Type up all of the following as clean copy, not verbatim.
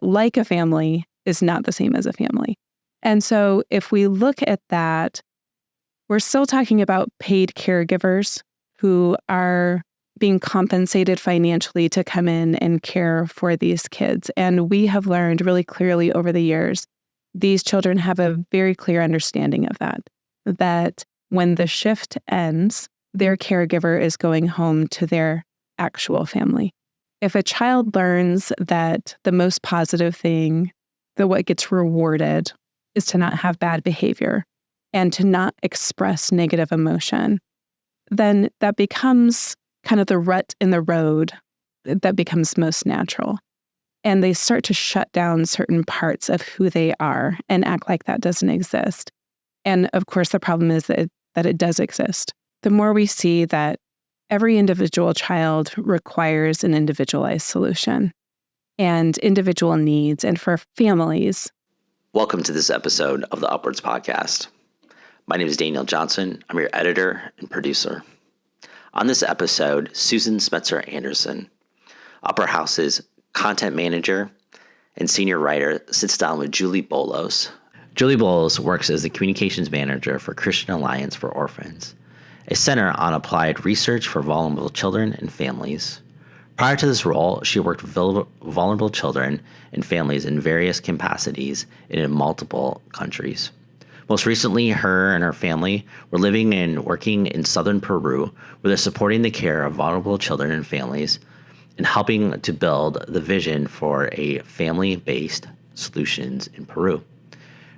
like a family is not the same as a family. And so if we look at that, we're still talking about paid caregivers who are being compensated financially to come in and care for these kids. And we have learned really clearly over the years, these children have a very clear understanding of that when the shift ends, their caregiver is going home to their actual family. If a child learns that the most positive thing, that what gets rewarded, is to not have bad behavior and to not express negative emotion, then that becomes kind of the rut in the road that becomes most natural. And they start to shut down certain parts of who they are and act like that doesn't exist. And of course, the problem is that it does exist. The more we see that every individual child requires an individualized solution and individual needs, and for families. Welcome to this episode of the Upwards Podcast. My name is Daniel Johnson. I'm your editor and producer. On this episode, Susan Smetzer-Anderson, Upper House's content manager and senior writer, sits down with Julie Bolos. Julie Bolos works as the communications manager for Christian Alliance for Orphans, a center on applied research for vulnerable children and families. Prior to this role, she worked with vulnerable children and families in various capacities and in multiple countries. Most recently, her and her family were living and working in southern Peru, where they're supporting the care of vulnerable children and families and helping to build the vision for a family-based solutions in Peru.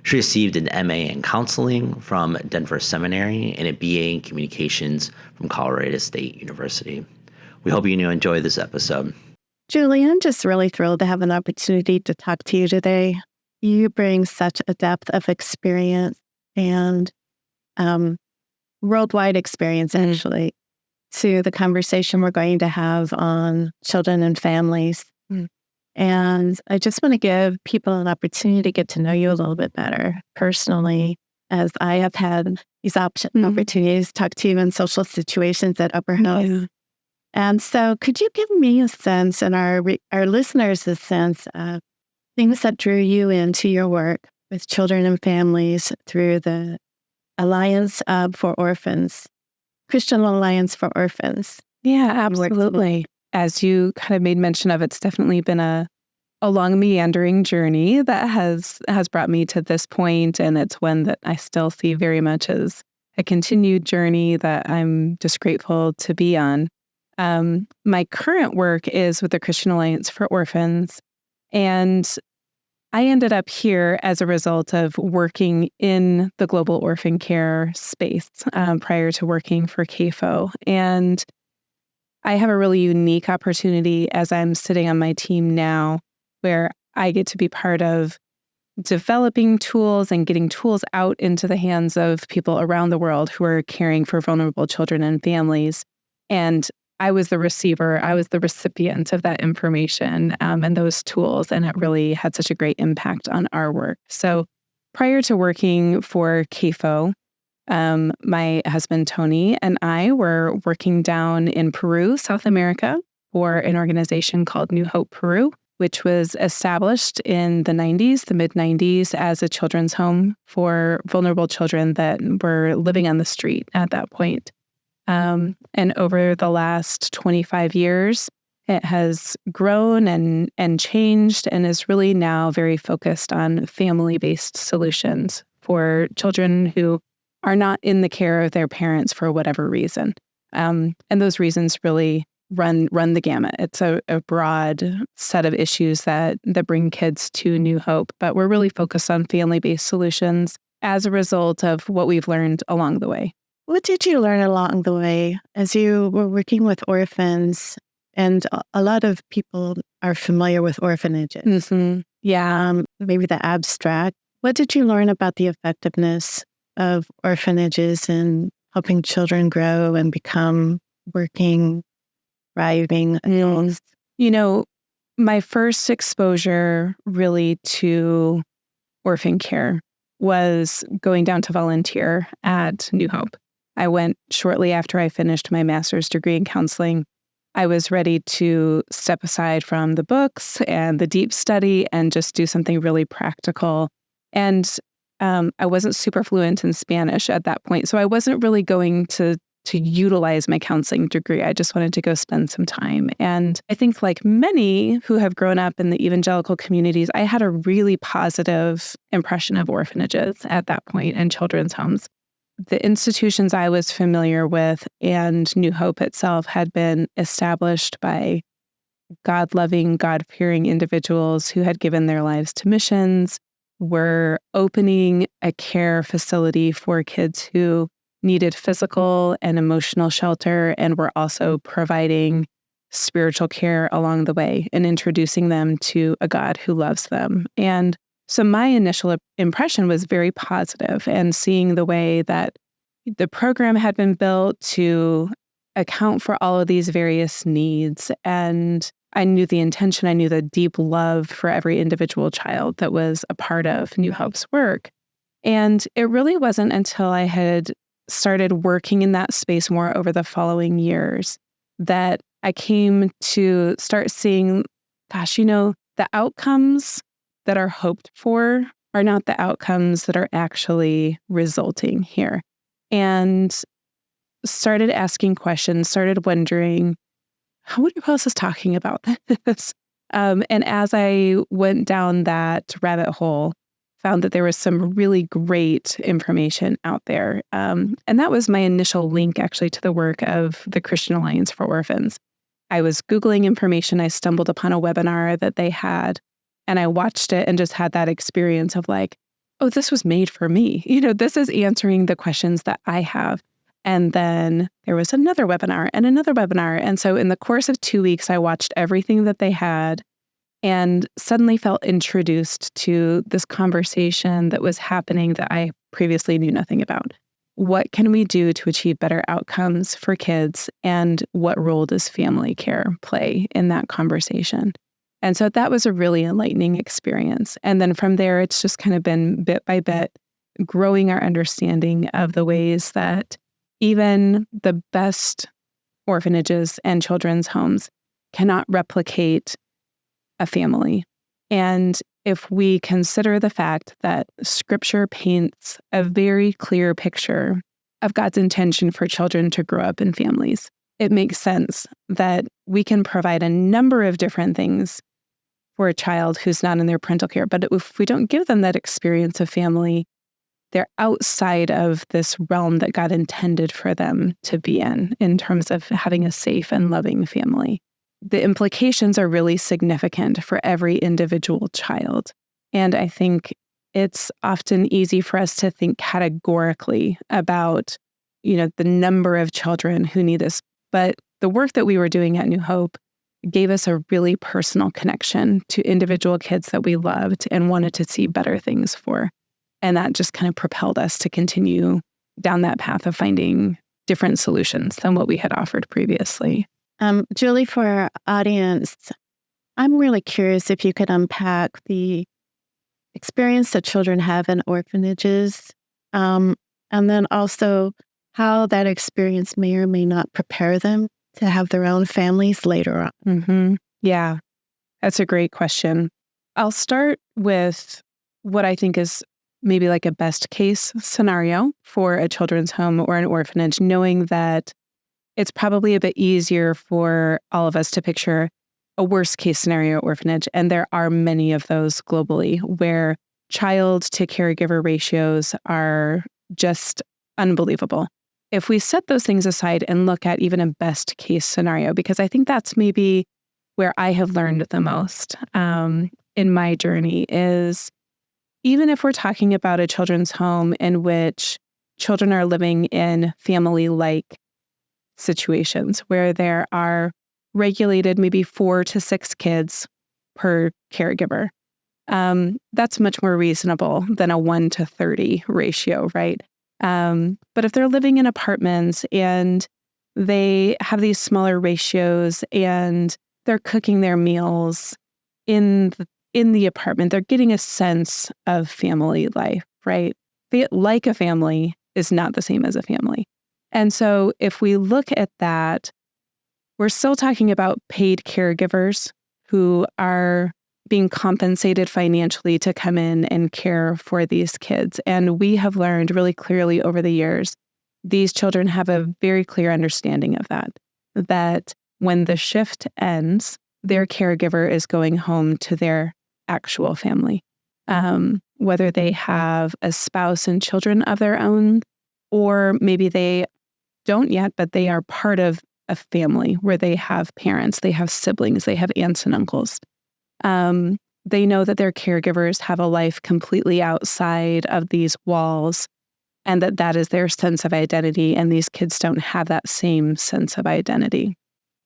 She received an MA in counseling from Denver Seminary and a BA in communications from Colorado State University. We hope you enjoy this episode. Julie, I'm just really thrilled to have an opportunity to talk to you today. You bring such a depth of experience and worldwide experience, actually, to the conversation we're going to have on children and families. And I just want to give people an opportunity to get to know you a little bit better personally, as I have had these opportunities to talk to you in social situations at Upper House. Yeah. And so could you give me a sense, and our listeners a sense of things that drew you into your work with children and families through the Alliance for Orphans, Christian Alliance for Orphans? Yeah, absolutely. As you kind of made mention of, it's definitely been a long meandering journey that has brought me to this point, and it's one that I still see very much as a continued journey that I'm just grateful to be on. My current work is with the Christian Alliance for Orphans, and I ended up here as a result of working in the global orphan care space prior to working for CAFO. And I have a really unique opportunity as I'm sitting on my team now, where I get to be part of developing tools and getting tools out into the hands of people around the world who are caring for vulnerable children and families. And I was the receiver, I was the recipient of that information and those tools, and it really had such a great impact on our work. So prior to working for CAFO, my husband, Tony, and I were working down in Peru, South America, for an organization called New Hope Peru, which was established in the mid-90s, as a children's home for vulnerable children that were living on the street at that point. And over the last 25 years, it has grown and changed and is really now very focused on family-based solutions for children who are not in the care of their parents for whatever reason. And those reasons really run the gamut. It's a broad set of issues that bring kids to New Hope, but we're really focused on family-based solutions as a result of what we've learned along the way. What did you learn along the way as you were working with orphans? And a lot of people are familiar with orphanages. Mm-hmm. Yeah, maybe the abstract. What did you learn about the effectiveness of orphanages in helping children grow and become working, thriving adults? My first exposure really to orphan care was going down to volunteer at New Hope. I went shortly after I finished my master's degree in counseling I was ready to step aside from the books and the deep study and just do something really practical. And I wasn't super fluent in Spanish at that point, so I wasn't really going to utilize my counseling degree. I just wanted to go spend some time. And I think like many who have grown up in the evangelical communities, I had a really positive impression of orphanages at that point and children's homes. The institutions I was familiar with and New Hope itself had been established by God-loving, God-fearing individuals who had given their lives to missions, were opening a care facility for kids who needed physical and emotional shelter, and were also providing spiritual care along the way and introducing them to a God who loves them. And so my initial impression was very positive, and seeing the way that the program had been built to account for all of these various needs. And I knew the intention, I knew the deep love for every individual child that was a part of New Hope's work. And it really wasn't until I had started working in that space more over the following years that I came to start seeing, the outcomes that are hoped for are not the outcomes that are actually resulting here. And started asking questions, started wondering, who else is talking about this? And as I went down that rabbit hole, found that there was some really great information out there. And that was my initial link actually to the work of the Christian Alliance for Orphans. I was Googling information. I stumbled upon a webinar that they had, and I watched it and just had that experience of like, oh, this was made for me. This is answering the questions that I have. And then there was another webinar and another webinar. And so in the course of 2 weeks, I watched everything that they had and suddenly felt introduced to this conversation that was happening that I previously knew nothing about. What can we do to achieve better outcomes for kids? And what role does family care play in that conversation? And so that was a really enlightening experience. And then from there, it's just kind of been bit by bit growing our understanding of the ways that even the best orphanages and children's homes cannot replicate a family. And if we consider the fact that Scripture paints a very clear picture of God's intention for children to grow up in families, it makes sense that we can provide a number of different things for a child who's not in their parental care. But if we don't give them that experience of family, they're outside of this realm that God intended for them to be in terms of having a safe and loving family. The implications are really significant for every individual child. And I think it's often easy for us to think categorically about, the number of children who need this. But the work that we were doing at New Hope gave us a really personal connection to individual kids that we loved and wanted to see better things for. And that just kind of propelled us to continue down that path of finding different solutions than what we had offered previously. Julie, for our audience, I'm really curious if you could unpack the experience that children have in orphanages, and then also how that experience may or may not prepare them to have their own families later on. Mm-hmm. Yeah, that's a great question. I'll start with what I think is maybe like a best case scenario for a children's home or an orphanage, knowing that it's probably a bit easier for all of us to picture a worst case scenario orphanage. And there are many of those globally where child to caregiver ratios are just unbelievable. If we set those things aside and look at even a best case scenario, because I think that's maybe where I have learned the most in my journey, is even if we're talking about a children's home in which children are living in family-like situations where there are regulated maybe 4 to 6 kids per caregiver, that's much more reasonable than a 1 to 30 ratio, right? But if they're living in apartments and they have these smaller ratios and they're cooking their meals in the apartment, they're getting a sense of family life, right? Like a family is not the same as a family. And so if we look at that, we're still talking about paid caregivers who are being compensated financially to come in and care for these kids. And we have learned really clearly over the years, these children have a very clear understanding of that when the shift ends, their caregiver is going home to their actual family. Whether they have a spouse and children of their own, or maybe they don't yet, but they are part of a family where they have parents, they have siblings, they have aunts and uncles. They know that their caregivers have a life completely outside of these walls, and that is their sense of identity, and these kids don't have that same sense of identity.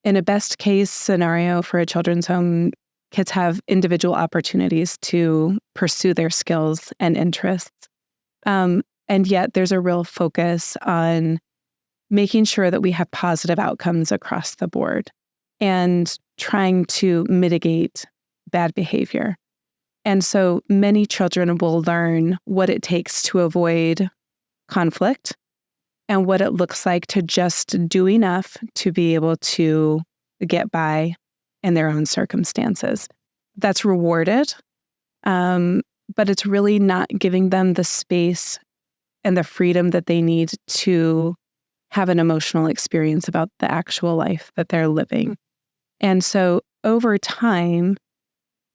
In a best case scenario for a children's home, kids have individual opportunities to pursue their skills and interests. And yet there's a real focus on making sure that we have positive outcomes across the board and trying to mitigate bad behavior. And so many children will learn what it takes to avoid conflict and what it looks like to just do enough to be able to get by in their own circumstances. That's rewarded, but it's really not giving them the space and the freedom that they need to have an emotional experience about the actual life that they're living. And so over time,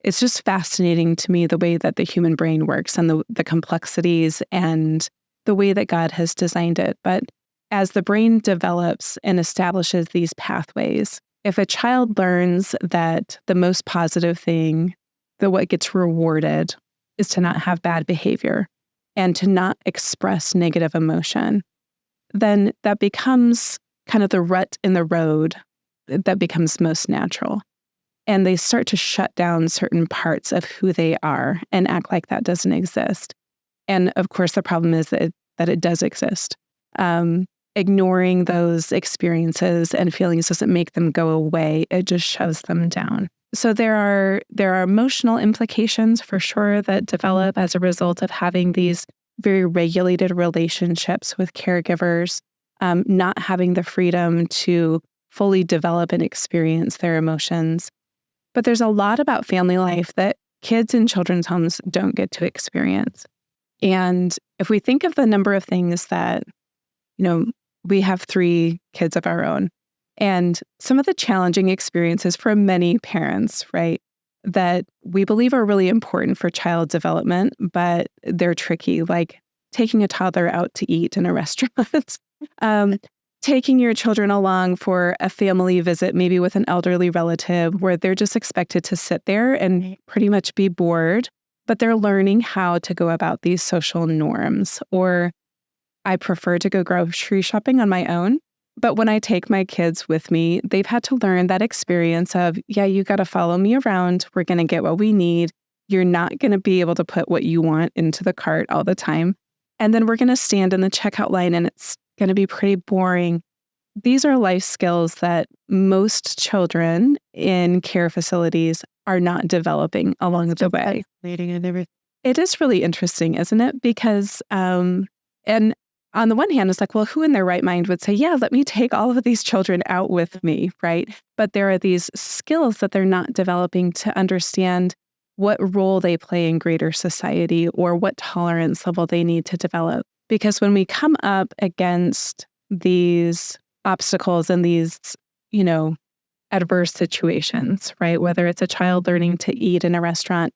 it's just fascinating to me the way that the human brain works and the complexities and the way that God has designed it. But as the brain develops and establishes these pathways, if a child learns that the most positive thing, that what gets rewarded, is to not have bad behavior and to not express negative emotion, then that becomes kind of the rut in the road that becomes most natural. And they start to shut down certain parts of who they are and act like that doesn't exist. And of course, the problem is that it does exist. Ignoring those experiences and feelings doesn't make them go away. It just shoves them down. So there are emotional implications for sure that develop as a result of having these very regulated relationships with caregivers, not having the freedom to fully develop and experience their emotions. But there's a lot about family life that kids in children's homes don't get to experience. And if we think of the number of things that, we have 3 kids of our own, and some of the challenging experiences for many parents, right, that we believe are really important for child development, but they're tricky, like taking a toddler out to eat in a restaurant, taking your children along for a family visit, maybe with an elderly relative, where they're just expected to sit there and pretty much be bored, but they're learning how to go about these social norms. Or I prefer to go grocery shopping on my own, but when I take my kids with me, they've had to learn that experience of, you got to follow me around. We're going to get what we need. You're not going to be able to put what you want into the cart all the time. And then we're going to stand in the checkout line and it's going to be pretty boring. These are life skills that most children in care facilities are not developing along the way. It is really interesting, isn't it? Because, and on the one hand, it's like, well, who in their right mind would say, let me take all of these children out with me, right? But there are these skills that they're not developing to understand what role they play in greater society or what tolerance level they need to develop. Because when we come up against these obstacles and these, adverse situations, right? Whether it's a child learning to eat in a restaurant,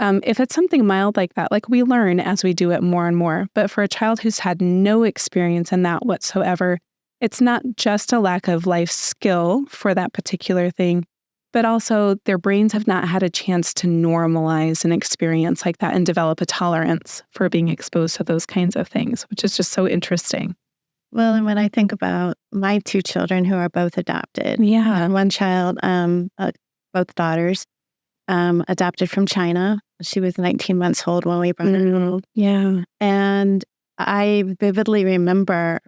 if it's something mild like that, like we learn as we do it more and more. But for a child who's had no experience in that whatsoever, it's not just a lack of life skill for that particular thing, but also their brains have not had a chance to normalize an experience like that and develop a tolerance for being exposed to those kinds of things, which is just so interesting. Well, and when I think about my 2 children who are both adopted, one child, both daughters, adopted from China. She was 19 months old when we brought her home. Yeah. And I vividly remember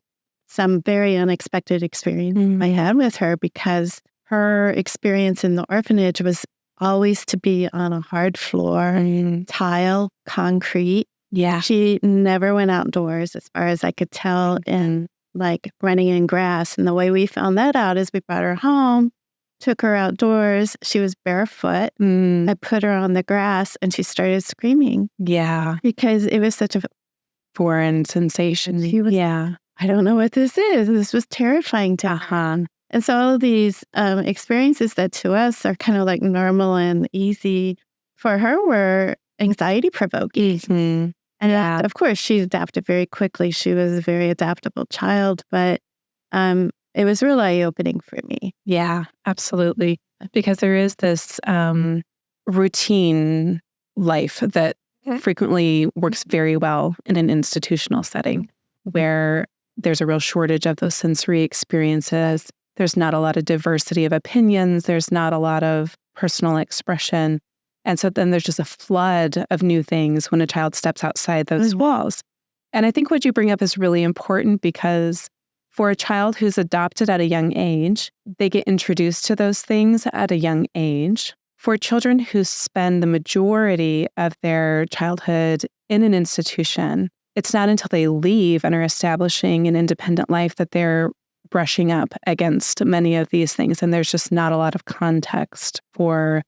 some very unexpected experience I had with her because her experience in the orphanage was always to be on a hard floor, tile, concrete. Yeah. She never went outdoors as far as I could tell. And like running in grass. And the way we found that out is we brought her home, took her outdoors. She was barefoot. I put her on the grass and she started screaming. Yeah. Because it was such a foreign sensation. I don't know what this is. This was terrifying to her. And so all of these experiences that to us are kind of like normal and easy, for her were anxiety provoking. And of course, she adapted very quickly. She was a very adaptable child, but it was really eye-opening for me. Yeah, absolutely. Because there is this routine life that frequently works very well in an institutional setting where there's a real shortage of those sensory experiences. There's not a lot of diversity of opinions. There's not a lot of personal expression. And so then there's just a flood of new things when a child steps outside those walls. And I think what you bring up is really important because for a child who's adopted at a young age, they get introduced to those things at a young age. For children who spend the majority of their childhood in an institution, it's not until they leave and are establishing an independent life that they're brushing up against many of these things. And there's just not a lot of context for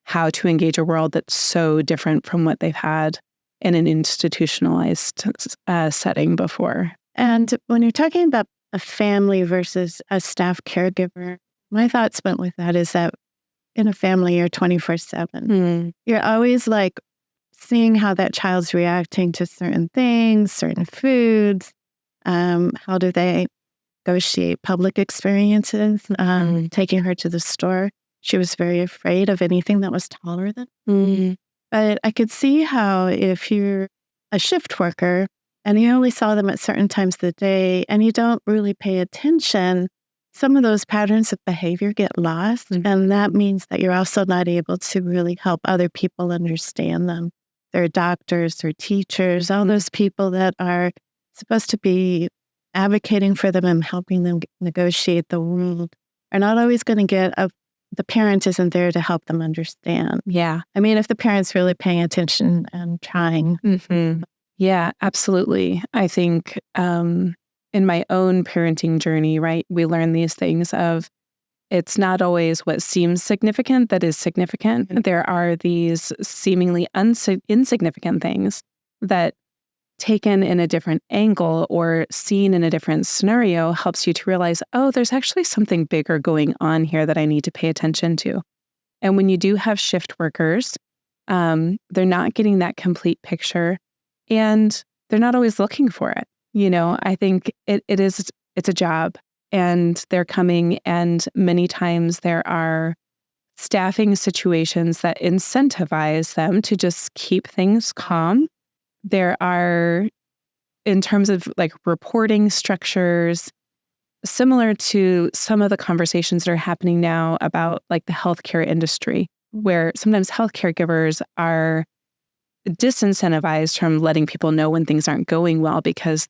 how to engage a world that's so different from what they've had in an institutionalized setting before. And when you're talking about a family versus a staff caregiver, my thoughts went with that is that in a family, you're 24/7. You're always like seeing how that child's reacting to certain things, certain foods. How do they negotiate public experiences? Taking her to the store. She was very afraid of anything that was taller than her. But I could see how if you're a shift worker and you only saw them at certain times of the day and you don't really pay attention, some of those patterns of behavior get lost. And that means that you're also not able to really help other people understand them. Their doctors, their teachers, all those people that are supposed to be advocating for them and helping them negotiate the world are not always going to get the parent isn't there to help them understand. Yeah. I mean, if the parent's really paying attention and trying. Yeah, absolutely. I think in my own parenting journey, right, we learn these things of it's not always what seems significant that is significant. There are these seemingly insignificant things that taken in a different angle or seen in a different scenario helps you to realize, oh, there's actually something bigger going on here that I need to pay attention to. And when you do have shift workers, they're not getting that complete picture and they're not always looking for it. You know, I think it's a job and they're coming, and many times there are staffing situations that incentivize them to just keep things calm. There are, in terms of like reporting structures, similar to some of the conversations that are happening now about like the healthcare industry, where sometimes healthcare givers are disincentivized from letting people know when things aren't going well because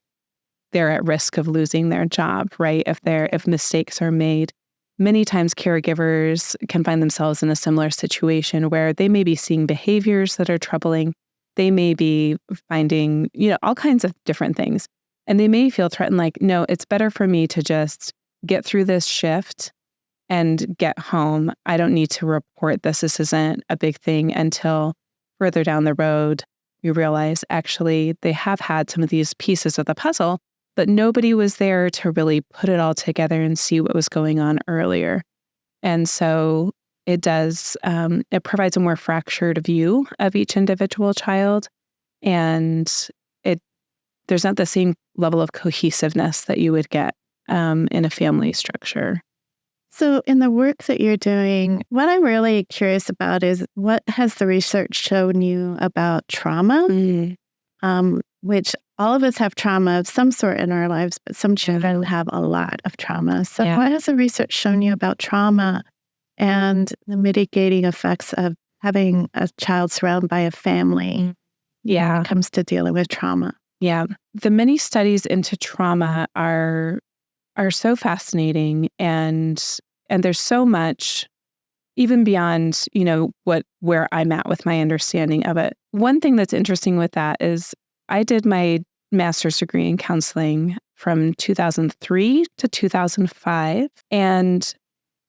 they're at risk of losing their job, right? If mistakes are made. Many times caregivers can find themselves in a similar situation where they may be seeing behaviors that are troubling. They may be finding, all kinds of different things. And they may feel threatened, like, no, it's better for me to just get through this shift and get home. I don't need to report this. This isn't a big thing until further down the road, you realize actually they have had some of these pieces of the puzzle, but nobody was there to really put it all together and see what was going on earlier. And so it does, it provides a more fractured view of each individual child. And there's not the same level of cohesiveness that you would get in a family structure. So in the work that you're doing, what I'm really curious about is what has the research shown you about trauma, which all of us have trauma of some sort in our lives, but some children have a lot of trauma. So what has the research shown you about trauma and the mitigating effects of having a child surrounded by a family when it comes to dealing with trauma? Yeah. The many studies into trauma are so fascinating, and there's so much even beyond, where I'm at with my understanding of it. One thing that's interesting with that is I did my master's degree in counseling from 2003 to 2005. And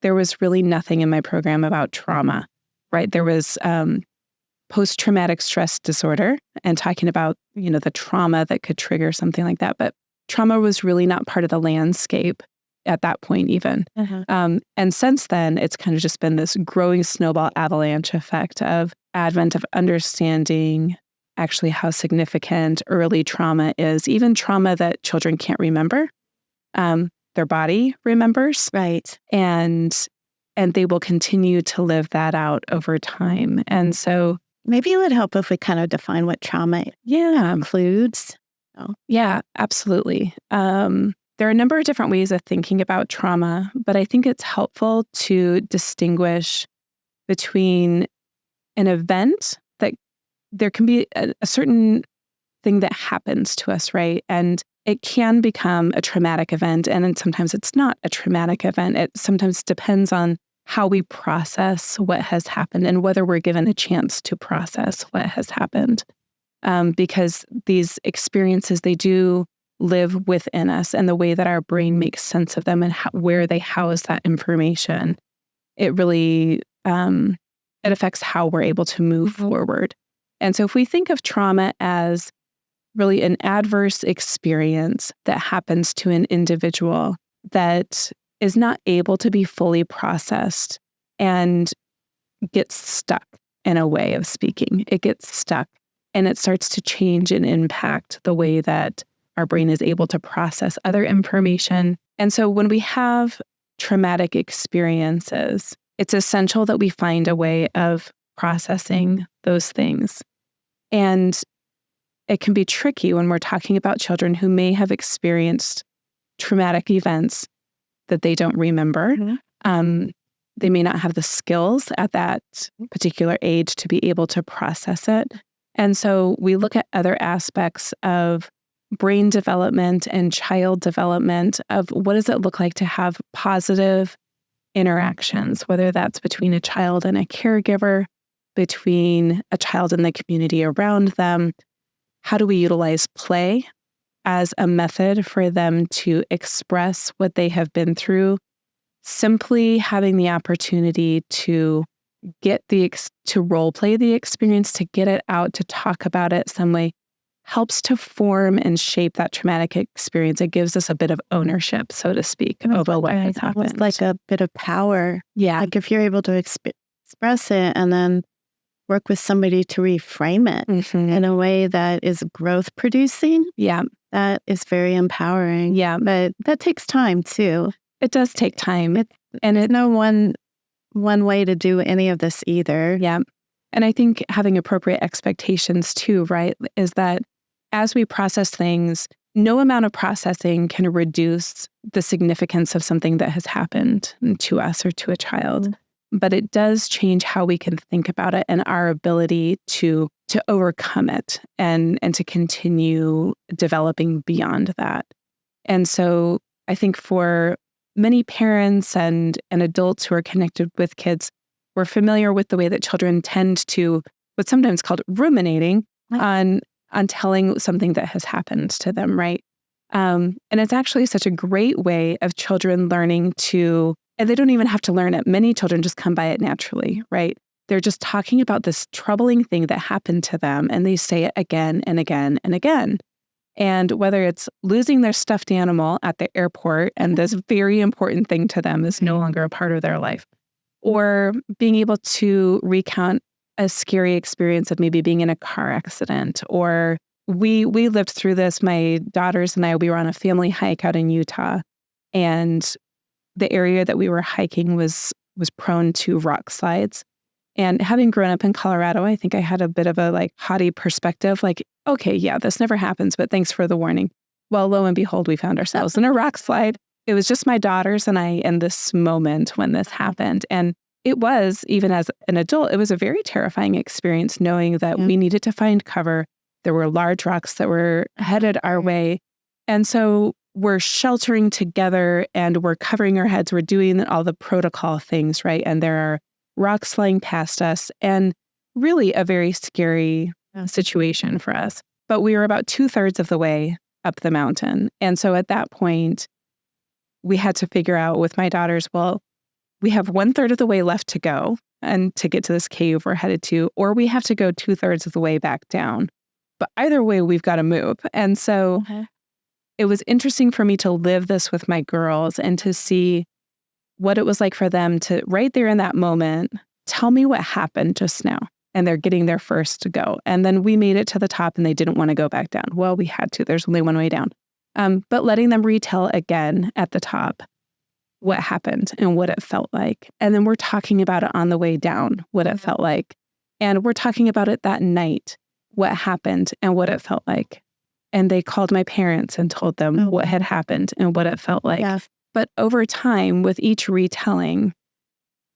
there was really nothing in my program about trauma, right? There was post-traumatic stress disorder and talking about, the trauma that could trigger something like that. But trauma was really not part of the landscape at that point even. And since then, it's kind of just been this growing snowball avalanche effect of advent of understanding actually how significant early trauma is, even trauma that children can't remember. Their body remembers. Right. And they will continue to live that out over time. And so maybe it would help if we kind of define what trauma includes. Yeah, absolutely. There are a number of different ways of thinking about trauma, but I think it's helpful to distinguish between an event that there can be a certain thing that happens to us, right? And it can become a traumatic event, and then sometimes it's not a traumatic event. It sometimes depends on how we process what has happened and whether we're given a chance to process what has happened. Because these experiences, they do live within us, and the way that our brain makes sense of them and where they house that information, it really it affects how we're able to move forward. And so if we think of trauma as really an adverse experience that happens to an individual that is not able to be fully processed and gets stuck, in a way of speaking, it gets stuck and it starts to change and impact the way that our brain is able to process other information. And so when we have traumatic experiences, it's essential that we find a way of processing those things. And it can be tricky when we're talking about children who may have experienced traumatic events that they don't remember. They may not have the skills at that particular age to be able to process it. And so we look at other aspects of brain development and child development of what does it look like to have positive interactions, whether that's between a child and a caregiver, between a child and the community around them. How do we utilize play as a method for them to express what they have been through? Simply having the opportunity to get to role play the experience, to get it out, to talk about it some way, helps to form and shape that traumatic experience. It gives us a bit of ownership, so to speak, over what has happened. It's like a bit of power. Yeah. Like if you're able to express it and then work with somebody to reframe it in a way that is growth producing. Yeah. That is very empowering. Yeah. But that takes time too. It does take time. And it's no one way to do any of this either. Yeah. And I think having appropriate expectations too, right, is that as we process things, no amount of processing can reduce the significance of something that has happened to us or to a child. But it does change how we can think about it and our ability to overcome it and to continue developing beyond that. And so I think for many parents and adults who are connected with kids, we're familiar with the way that children tend to what's sometimes called ruminating on telling something that has happened to them, right? And it's actually such a great way of children learning to, and they don't even have to learn it. Many children just come by it naturally, right? They're just talking about this troubling thing that happened to them, and they say it again and again and again. And whether it's losing their stuffed animal at the airport, and this very important thing to them is no longer a part of their life, or being able to recount a scary experience of maybe being in a car accident, or we lived through this. My daughters and I, we were on a family hike out in Utah, and the area that we were hiking was prone to rock slides. And having grown up in Colorado, I think I had a bit of a haughty perspective, okay, yeah, this never happens, but thanks for the warning. Well, lo and behold, we found ourselves in a rock slide. It was just my daughters and I in this moment when this happened. And it was, even as an adult, it was a very terrifying experience knowing that we needed to find cover. There were large rocks that were headed our way. And so we're sheltering together and we're covering our heads. We're doing all the protocol things, right? And there are rocks flying past us and really a very scary situation for us. But we were about 2/3 of the way up the mountain. And so at that point, we had to figure out with my daughters, well, we have 1/3 of the way left to go and to get to this cave we're headed to, or we have to go 2/3 of the way back down. But either way, we've got to move. And so it was interesting for me to live this with my girls and to see what it was like for them to, right there in that moment, tell me what happened just now. And they're getting their first to go. And then we made it to the top and they didn't want to go back down. Well, we had to. There's only one way down. But letting them retell again at the top what happened and what it felt like. And then we're talking about it on the way down, what it felt like. And we're talking about it that night, what happened and what it felt like. And they called my parents and told them what had happened and what it felt like. Yeah. But over time, with each retelling,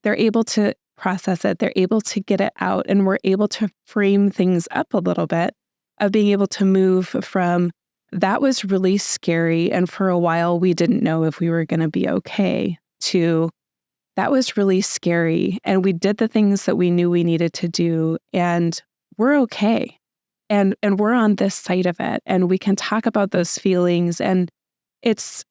they're able to process it. They're able to get it out. And we're able to frame things up a little bit of being able to move from that was really scary. And for a while, we didn't know if we were going to be okay to that was really scary. And we did the things that we knew we needed to do. And we're okay. And we're on this side of it. And we can talk about those feelings. And it's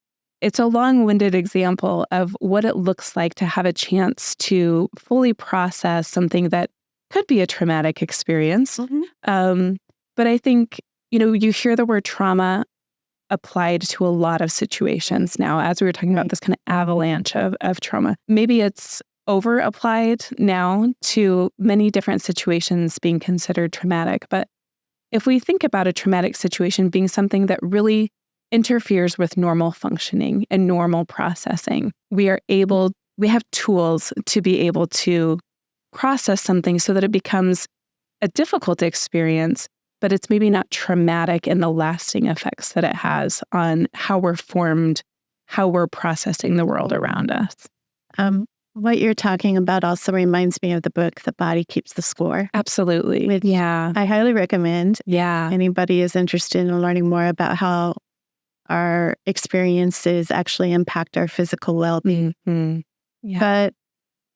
a long-winded example of what it looks like to have a chance to fully process something that could be a traumatic experience. But I think, you hear the word trauma applied to a lot of situations now, as we were talking about this kind of avalanche of trauma. Maybe it's over-applied now to many different situations being considered traumatic. But if we think about a traumatic situation being something that really interferes with normal functioning and normal processing, we have tools to be able to process something so that it becomes a difficult experience, but it's maybe not traumatic in the lasting effects that it has on how we're formed, how we're processing the world around us. What you're talking about also reminds me of the book, The Body Keeps the Score. Absolutely. Which I highly recommend. Yeah. Anybody is interested in learning more about how our experiences actually impact our physical well-being. Yeah. But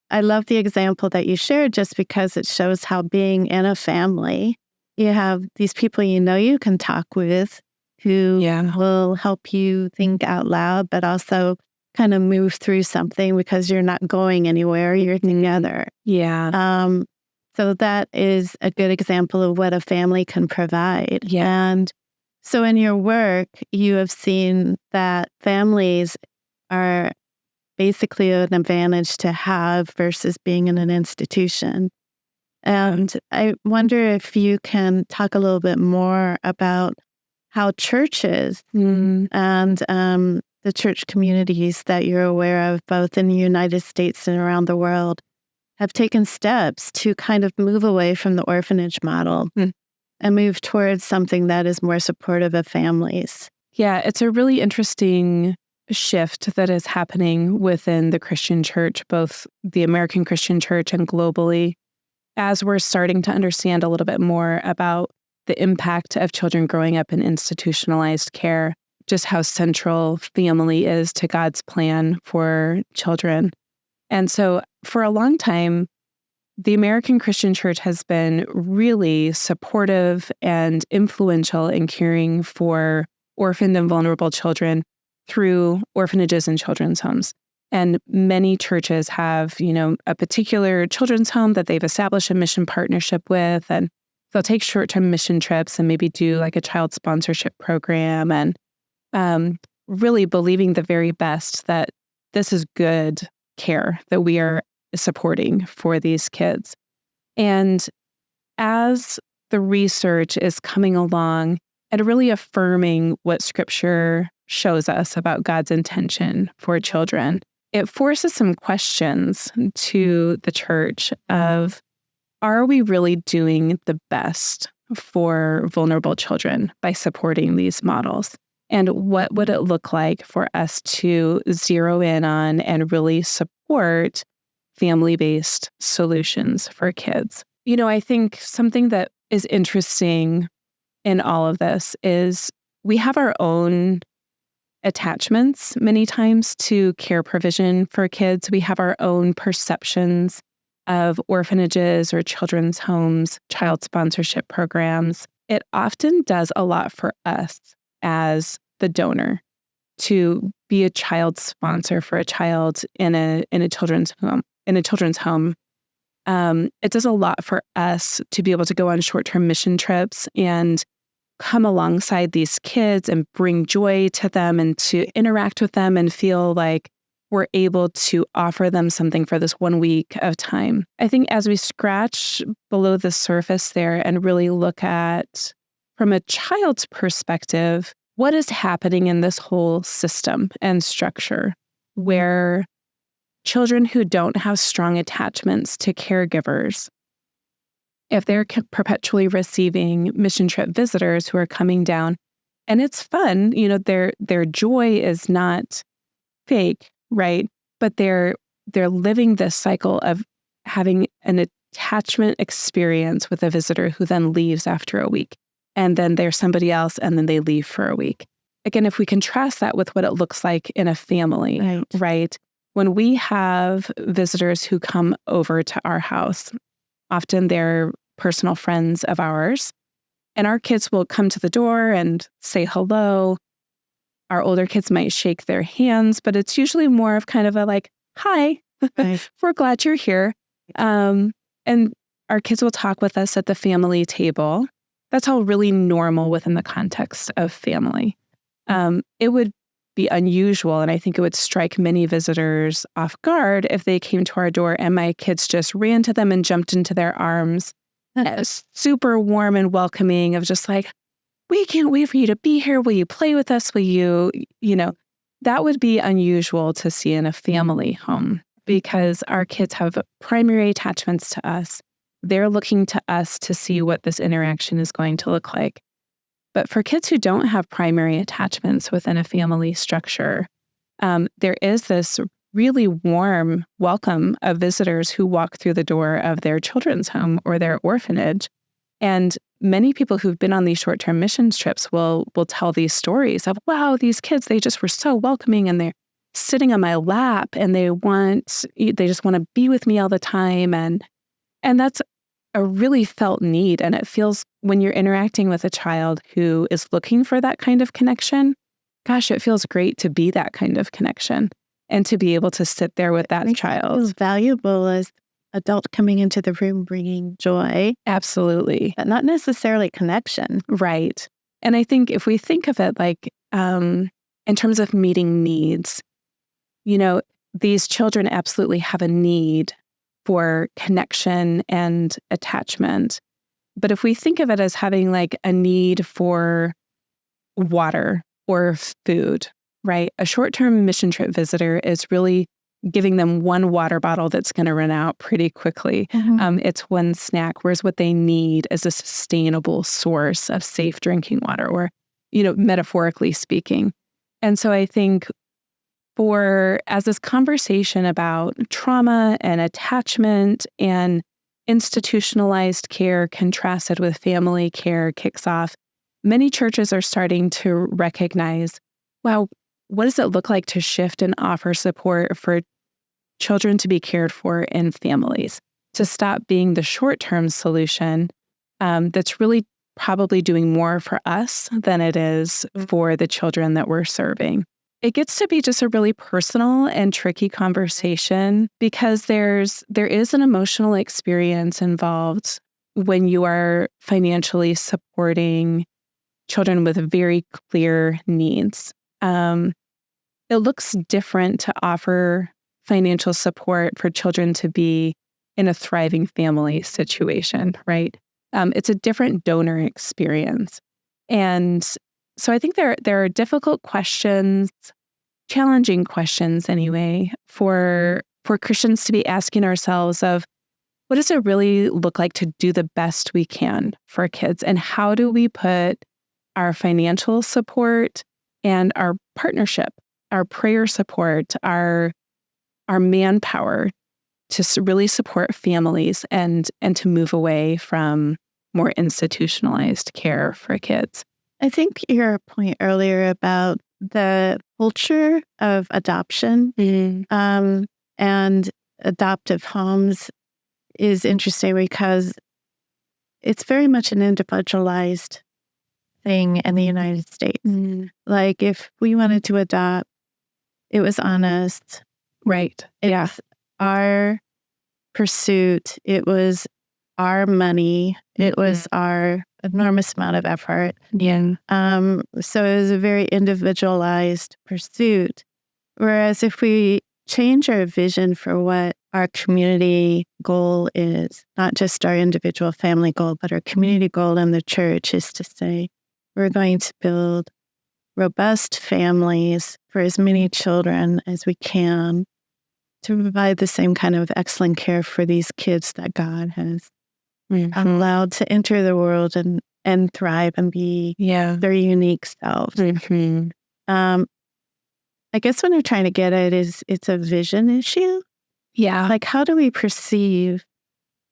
I love the example that you shared just because it shows how being in a family, you have these people you can talk with who will help you think out loud, but also kind of move through something because you're not going anywhere, you're together. Yeah. So that is a good example of what a family can provide. Yeah. And so in your work, you have seen that families are basically an advantage to have versus being in an institution. And I wonder if you can talk a little bit more about how churches and the church communities that you're aware of, both in the United States and around the world, have taken steps to kind of move away from the orphanage model and move towards something that is more supportive of families. Yeah, it's a really interesting shift that is happening within the Christian church, both the American Christian church and globally, as we're starting to understand a little bit more about the impact of children growing up in institutionalized care, just how central family is to God's plan for children. And so for a long time, the American Christian church has been really supportive and influential in caring for orphaned and vulnerable children through orphanages and children's homes. And many churches have, a particular children's home that they've established a mission partnership with, and they'll take short-term mission trips and maybe do like a child sponsorship program, and really believing the very best that this is good care that we are supporting for these kids. And as the research is coming along and really affirming what Scripture shows us about God's intention for children, it forces some questions to the church of, are we really doing the best for vulnerable children by supporting these models? And what would it look like for us to zero in on and really support family-based solutions for kids? I think something that is interesting in all of this is we have our own attachments many times to care provision for kids. We have our own perceptions of orphanages or children's homes, child sponsorship programs. It often does a lot for us as the donor, to be a child sponsor for a child in a children's home. It does a lot for us to be able to go on short-term mission trips and come alongside these kids and bring joy to them and to interact with them and feel like we're able to offer them something for this 1 week of time. I think as we scratch below the surface there and really look at, from a child's perspective, what is happening in this whole system and structure where children who don't have strong attachments to caregivers, if they're perpetually receiving mission trip visitors who are coming down, and it's fun, their joy is not fake, right? But they're living this cycle of having an attachment experience with a visitor who then leaves after a week. And then there's somebody else, and then they leave for a week. Again, if we contrast that with what it looks like in a family, right? When we have visitors who come over to our house, often they're personal friends of ours, and our kids will come to the door and say hello. Our older kids might shake their hands, but it's usually more of kind of a like, hi, we're glad you're here. And our kids will talk with us at the family table. That's all really normal within the context of family. It would be unusual, and I think it would strike many visitors off guard if they came to our door and my kids just ran to them and jumped into their arms. Super warm and welcoming of just like, we can't wait for you to be here. Will you play with us? Will you, that would be unusual to see in a family home because our kids have primary attachments to us. They're looking to us to see what this interaction is going to look like. But for kids who don't have primary attachments within a family structure, there is this really warm welcome of visitors who walk through the door of their children's home or their orphanage. And many people who've been on these short-term missions trips will tell these stories of, wow, these kids, they just were so welcoming and they're sitting on my lap and they just want to be with me all the time. And that's a really felt need. And it feels when you're interacting with a child who is looking for that kind of connection, gosh, it feels great to be that kind of connection and to be able to sit there with that child. It's valuable as adult coming into the room bringing joy. Absolutely. But not necessarily connection. Right. And I think if we think of it like in terms of meeting needs, these children absolutely have a need for connection and attachment. But if we think of it as having like a need for water or food, right? A short-term mission trip visitor is really giving them one water bottle that's going to run out pretty quickly. Mm-hmm. It's one snack, whereas what they need is a sustainable source of safe drinking water or, metaphorically speaking. And so I think as this conversation about trauma and attachment and institutionalized care contrasted with family care kicks off, many churches are starting to recognize, wow, what does it look like to shift and offer support for children to be cared for in families, to stop being the short-term solution that's really probably doing more for us than it is for the children that we're serving. It gets to be just a really personal and tricky conversation because there is an emotional experience involved when you are financially supporting children with very clear needs. It looks different to offer financial support for children to be in a thriving family situation, right? It's a different donor experience. And so I think there are difficult questions, challenging questions anyway, for Christians to be asking ourselves of, what does it really look like to do the best we can for kids? And how do we put our financial support and our partnership, our prayer support, our manpower to really support families and to move away from more institutionalized care for kids? I think your point earlier about the culture of adoption and adoptive homes is interesting because it's very much an individualized thing in the United States. Like if we wanted to adopt, it was on us. Right. Yeah. It's our pursuit. It was our money. It was our enormous amount of effort. Yeah. So it was a very individualized pursuit. Whereas if we change our vision for what our community goal is, not just our individual family goal, but our community goal in the church is to say, we're going to build robust families for as many children as we can to provide the same kind of excellent care for these kids that God has allowed to enter the world and thrive and be their unique selves. I guess what I'm trying to get at is it's a vision issue. Yeah. Like, how do we perceive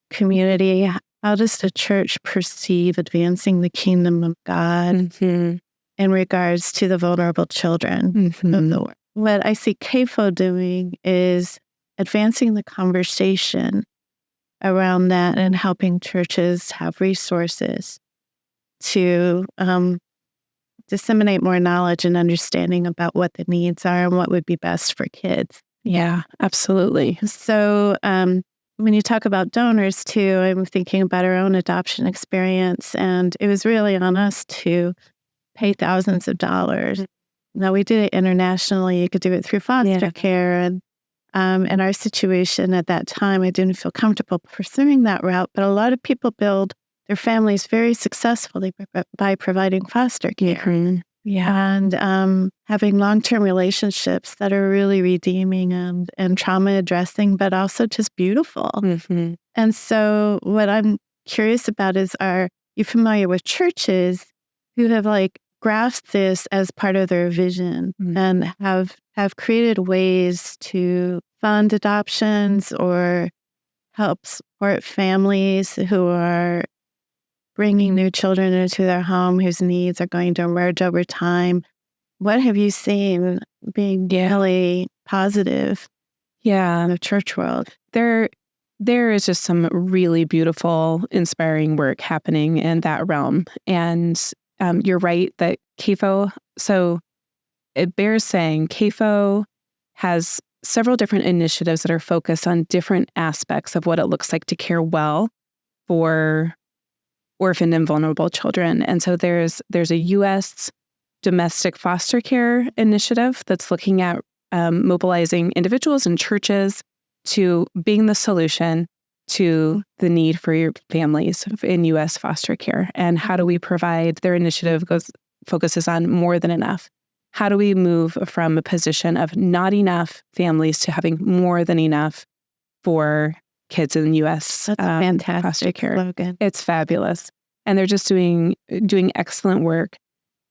community? How does the church perceive advancing the kingdom of God in regards to the vulnerable children of the world? What I see CAFO doing is advancing the conversation around that and helping churches have resources to disseminate more knowledge and understanding about what the needs are and what would be best for kids. Yeah, absolutely. So when you talk about donors too, I'm thinking about our own adoption experience, and it was really on us to pay thousands of dollars. Now, we did it internationally. You could do it through foster care. And in our situation at that time, I didn't feel comfortable pursuing that route, but a lot of people build their families very successfully by providing foster care. And having long-term relationships that are really redeeming and trauma addressing, but also just beautiful. And so what I'm curious about is, are you familiar with churches who have grasped this as part of their vision and have created ways to fund adoptions or help support families who are bringing new children into their home whose needs are going to emerge over time? What have you seen being really positive in the church world? There is just some really beautiful, inspiring work happening in that realm. And you're right that CAFO, so it bears saying CAFO has several different initiatives that are focused on different aspects of what it looks like to care well for orphaned and vulnerable children. And so there's a U.S. domestic foster care initiative that's looking at mobilizing individuals and churches to being the solution to the need for your families in U.S. foster care. And how do we provide, their initiative focuses on more than enough. How do we move from a position of not enough families to having more than enough for kids in U.S. That's fantastic foster care? slogan. It's fabulous. And they're just doing excellent work.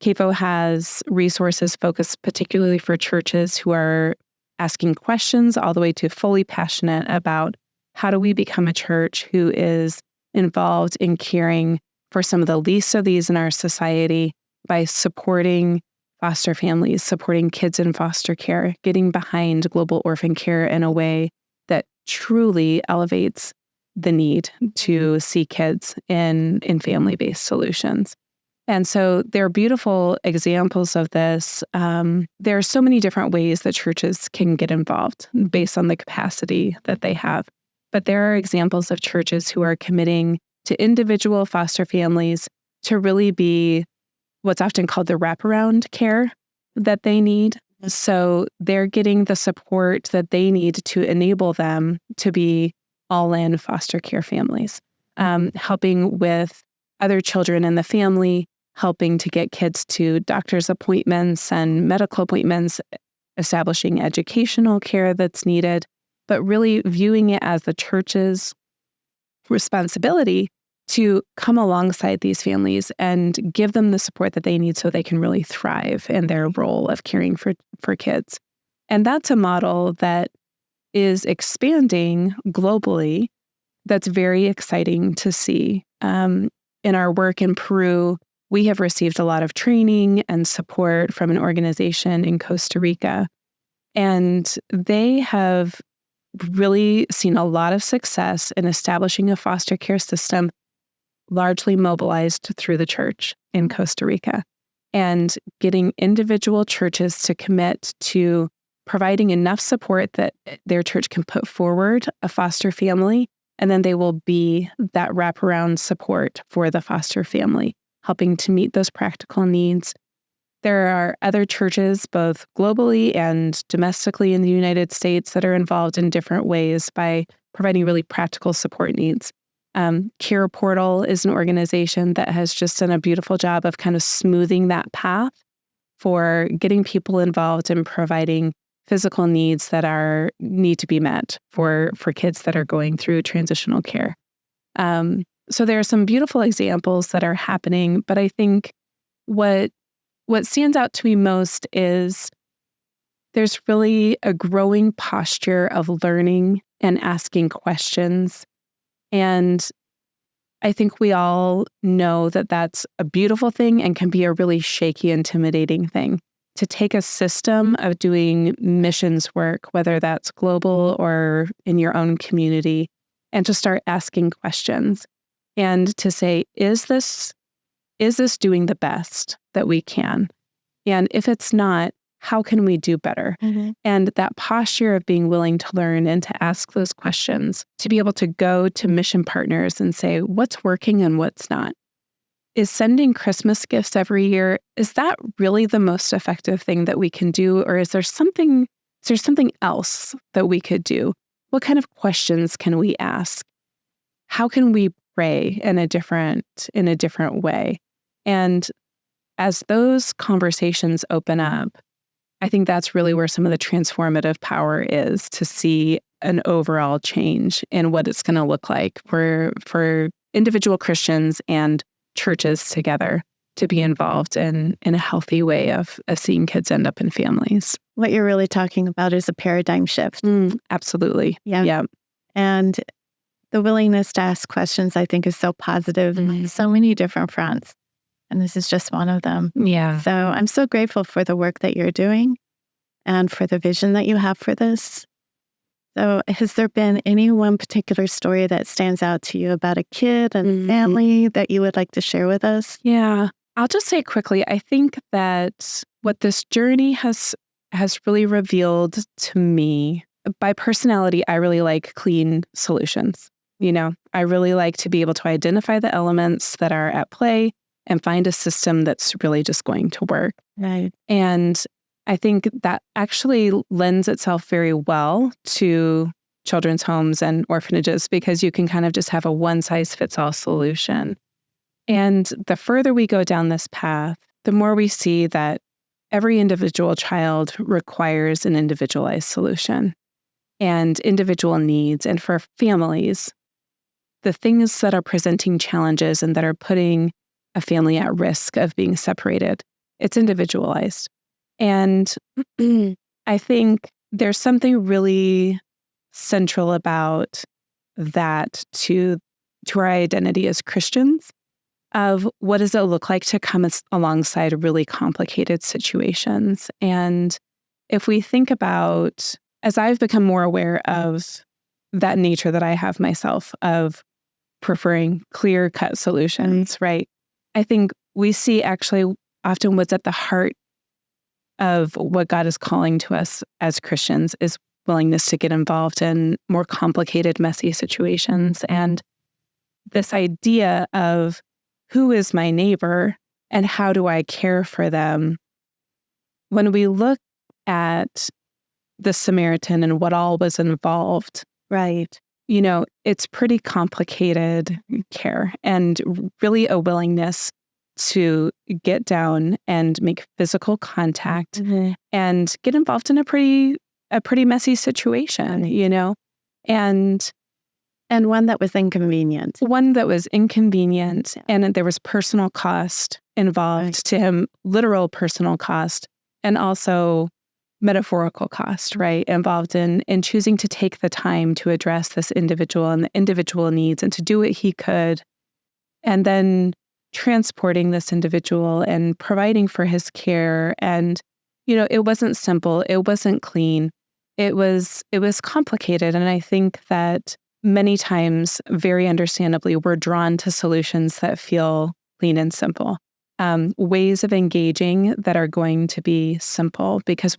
CAFO has resources focused particularly for churches who are asking questions all the way to fully passionate about how do we become a church who is involved in caring for some of the least of these in our society by supporting foster families, supporting kids in foster care, getting behind global orphan care in a way that truly elevates the need to see kids in family-based solutions. And so there are beautiful examples of this. There are so many different ways that churches can get involved based on the capacity that they have. But there are examples of churches who are committing to individual foster families to really be what's often called the wraparound care that they need. So they're getting the support that they need to enable them to be all-in foster care families, helping with other children in the family, helping to get kids to doctor's appointments and medical appointments, establishing educational care that's needed, but really viewing it as the church's responsibility to come alongside these families and give them the support that they need so they can really thrive in their role of caring for kids. And that's a model that is expanding globally. That's very exciting to see. In our work in Peru, we have received a lot of training and support from an organization in Costa Rica. And they have really seen a lot of success in establishing a foster care system largely mobilized through the church in Costa Rica, and getting individual churches to commit to providing enough support that their church can put forward a foster family, and then they will be that wraparound support for the foster family, helping to meet those practical needs. There are other churches, both globally and domestically in the United States, that are involved in different ways by providing really practical support needs. Care Portal is an organization that has just done a beautiful job of kind of smoothing that path for getting people involved in providing physical needs that need to be met for kids that are going through transitional care. So there are some beautiful examples that are happening, but I think what stands out to me most is there's really a growing posture of learning and asking questions. And I think we all know that that's a beautiful thing and can be a really shaky, intimidating thing. To take a system of doing missions work, whether that's global or in your own community, and to start asking questions and to say, is this doing the best that we can? And if it's not, how can we do better? Mm-hmm. And that posture of being willing to learn and to ask those questions, to be able to go to mission partners and say, what's working and what's not? Is sending Christmas gifts every year, is that really the most effective thing that we can do? Or is there something else that we could do? What kind of questions can we ask? How can we pray in a different way? And as those conversations open up, I think that's really where some of the transformative power is, to see an overall change in what it's going to look like for individual Christians and churches together to be involved in a healthy way of seeing kids end up in families. What you're really talking about is a paradigm shift. Absolutely. Yeah. And the willingness to ask questions, I think, is so positive on so many different fronts. And this is just one of them. Yeah. So I'm so grateful for the work that you're doing and for the vision that you have for this. So has there been any one particular story that stands out to you about a kid and family that you would like to share with us? Yeah. I'll just say quickly, I think that what this journey has really revealed to me, by personality, I really like clean solutions. I really like to be able to identify the elements that are at play and find a system that's really just going to work. Right. And I think that actually lends itself very well to children's homes and orphanages, because you can kind of just have a one-size-fits-all solution. And the further we go down this path, the more we see that every individual child requires an individualized solution and individual needs. And for families, the things that are presenting challenges and that are putting a family at risk of being separated, it's individualized. And I think there's something really central about that to our identity as Christians, of what does it look like to come alongside really complicated situations. And if we think about, as I've become more aware of that nature that I have myself of preferring clear-cut solutions, right? I think we see actually often what's at the heart of what God is calling to us as Christians is willingness to get involved in more complicated, messy situations. And this idea of who is my neighbor and how do I care for them? When we look at the Samaritan and what all was involved, right? It's pretty complicated care and really a willingness to get down and make physical contact and get involved in a pretty messy situation, And one that was inconvenient. One that was inconvenient, and there was personal cost involved to him, literal personal cost, and also metaphorical cost, right? Involved in choosing to take the time to address this individual and the individual needs and to do what he could, and then transporting this individual and providing for his care. And, it wasn't simple. It wasn't clean. It was complicated. And I think that many times, very understandably, we're drawn to solutions that feel clean and simple. Ways of engaging that are going to be simple because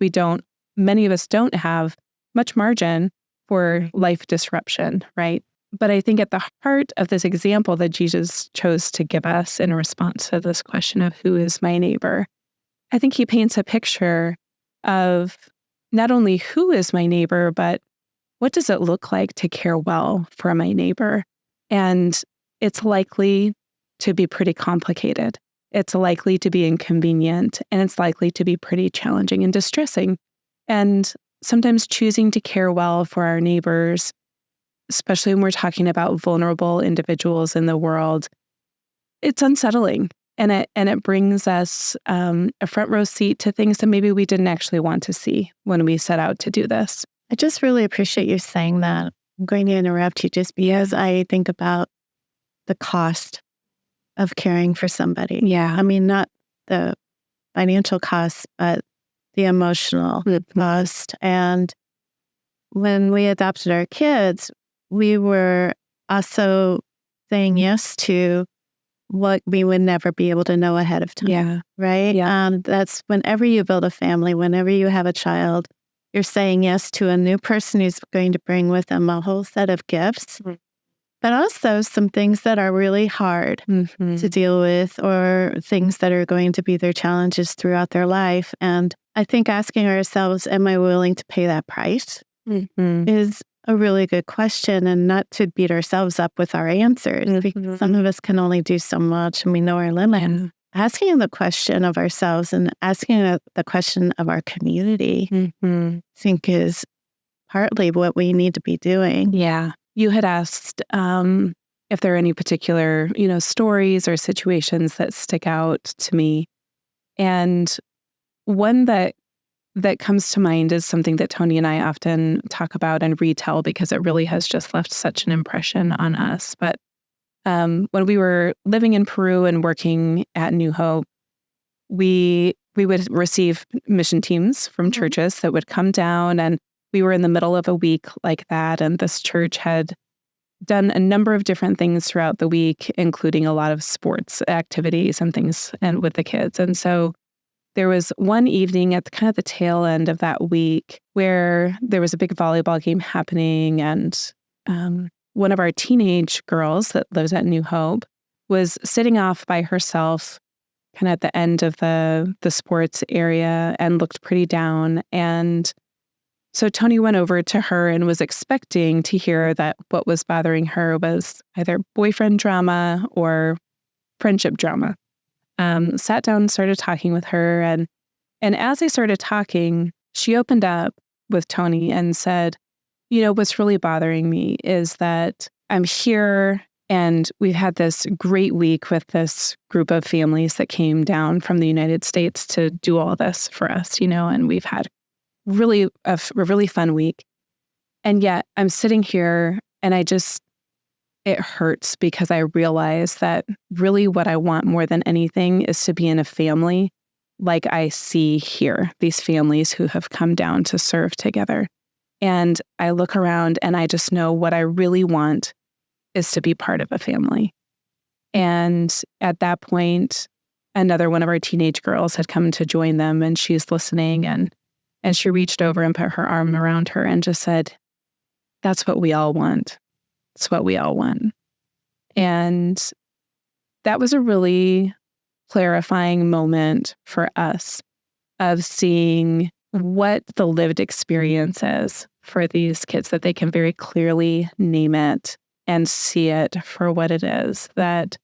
many of us don't have much margin for life disruption, right? But I think at the heart of this example that Jesus chose to give us in response to this question of who is my neighbor, I think he paints a picture of not only who is my neighbor, but what does it look like to care well for my neighbor? And it's likely to be pretty complicated. It's likely to be inconvenient, and it's likely to be pretty challenging and distressing. And sometimes choosing to care well for our neighbors, especially when we're talking about vulnerable individuals in the world, it's unsettling. And it brings us a front row seat to things that maybe we didn't actually want to see when we set out to do this. I just really appreciate you saying that. I'm going to interrupt you just because I think about the cost of caring for somebody. Yeah. I mean, not the financial cost, but the emotional cost. And when we adopted our kids, we were also saying yes to what we would never be able to know ahead of time. Yeah. Right? Yeah. That's whenever you build a family, whenever you have a child, you're saying yes to a new person who's going to bring with them a whole set of gifts, but also some things that are really hard to deal with or things that are going to be their challenges throughout their life. And I think asking ourselves, am I willing to pay that price, is a really good question, and not to beat ourselves up with our answers, because some of us can only do so much and we know our limit. Yeah. Asking the question of ourselves and asking the question of our community, I think is partly what we need to be doing. Yeah. You had asked if there are any particular, stories or situations that stick out to me. And one that comes to mind is something that Tony and I often talk about and retell because it really has just left such an impression on us. But when we were living in Peru and working at New Hope, we would receive mission teams from churches that would come down, and we were in the middle of a week like that. And this church had done a number of different things throughout the week, including a lot of sports activities and things and with the kids. And so there was one evening at the tail end of that week where there was a big volleyball game happening, and one of our teenage girls that lives at New Hope was sitting off by herself kind of at the end of the sports area and looked pretty down. And so Tony went over to her and was expecting to hear that what was bothering her was either boyfriend drama or friendship drama. Sat down and started talking with her. And as they started talking, she opened up with Tony and said, what's really bothering me is that I'm here and we've had this great week with this group of families that came down from the United States to do all this for us, and we've had really a really fun week. And yet I'm sitting here and it hurts because I realize that really what I want more than anything is to be in a family like I see here, these families who have come down to serve together. And I look around and I just know what I really want is to be part of a family. And at that point, another one of our teenage girls had come to join them, and she's listening, and she reached over and put her arm around her and just said, "That's what we all want. It's what we all want." And that was a really clarifying moment for us of seeing what the lived experience is for these kids, that they can very clearly name it and see it for what it is. That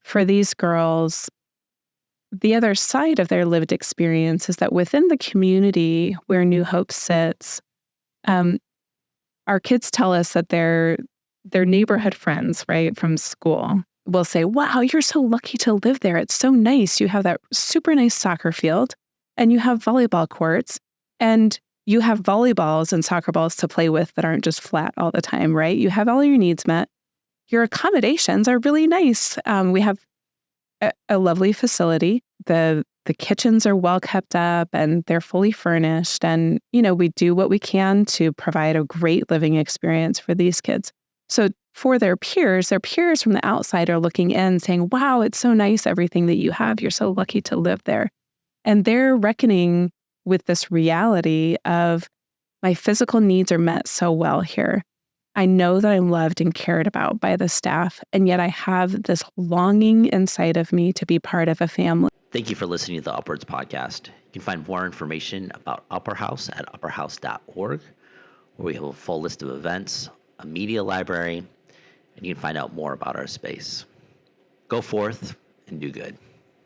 for these girls, the other side of their lived experience is that within the community where New Hope sits, our kids tell us that their neighborhood friends, right, from school will say, "Wow, you're so lucky to live there. It's so nice. You have that super nice soccer field, and you have volleyball courts, and you have volleyballs and soccer balls to play with that aren't just flat all the time, right? You have all your needs met. Your accommodations are really nice. We have a lovely facility. The kitchens are well kept up and they're fully furnished. And, we do what we can to provide a great living experience for these kids. So for their peers from the outside are looking in saying, wow, it's so nice, everything that you have. You're so lucky to live there. And they're reckoning with this reality of my physical needs are met so well here. I know that I'm loved and cared about by the staff, and yet I have this longing inside of me to be part of a family. Thank you for listening to the Upwards podcast. You can find more information about Upper House at upperhouse.org, where we have a full list of events, a media library, and you can find out more about our space. Go forth and do good.